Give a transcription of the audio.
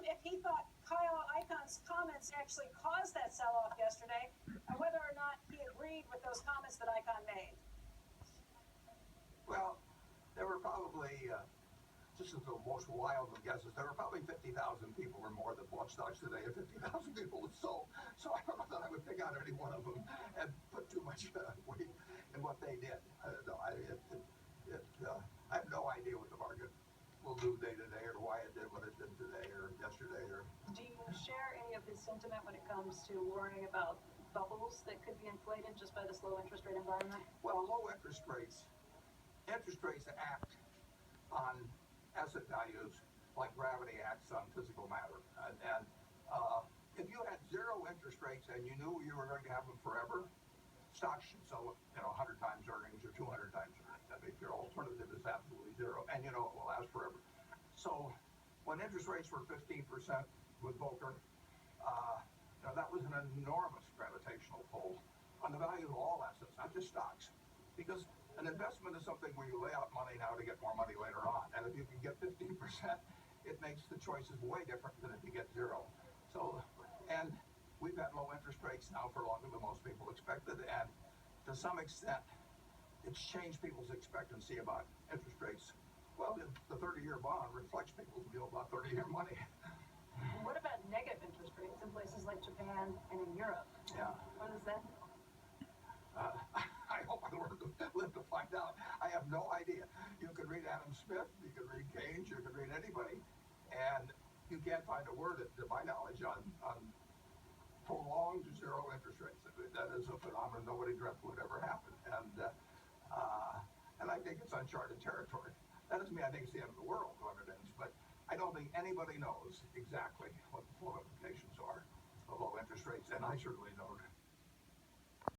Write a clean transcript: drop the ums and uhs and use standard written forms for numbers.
if he thought Kyle Icahns' comments actually caused that sell-off yesterday, and whether or not he agreed with those comments that Icahn made. Well, there were probably, just as the most wild of guesses, there were probably 50,000 people or more that bought stocks today, and 50,000 people that sold. So I don't know that I would pick out any one of them and put too much weight in what they did. No, I have no idea what the market will do day to day, or why it did what it did today or yesterday. Or do you share any of his sentiment when it comes to worrying about bubbles that could be inflated just by this low interest rate environment? Well, low interest rates act on asset values like gravity acts on physical matter. And if you had zero interest rates and you knew you were going to have them forever, stocks should sell, 100 times earnings or 200 times earnings. I mean, your alternative is absolutely zero, and it will last forever. So when interest rates were 15% with Volcker, that was an enormous gravitational pull on the value of all assets, not just stocks. Because an investment is something where you lay out money now to get more money later on. And if you can get 15%, it makes the choices way different than if you get zero. So, and we've had low interest rates now for longer than most people expected. And to some extent, it's changed people's expectancy about interest rates. Well, the 30-year bond reflects people's view about 30-year money. What about negative interest rates in places like Japan and in Europe? Yeah. What is that? I hope I live to find out. I have no idea. You could read Adam Smith, you could read Keynes, you could read anybody, and you can't find a word, to my knowledge, on prolonged zero interest rates. That is a phenomenon nobody dreamt would ever happen, and I think it's uncharted territory. That doesn't mean I think it's the end of the world when it ends, but I don't think anybody knows exactly what the full implications are of low interest rates, and I certainly don't.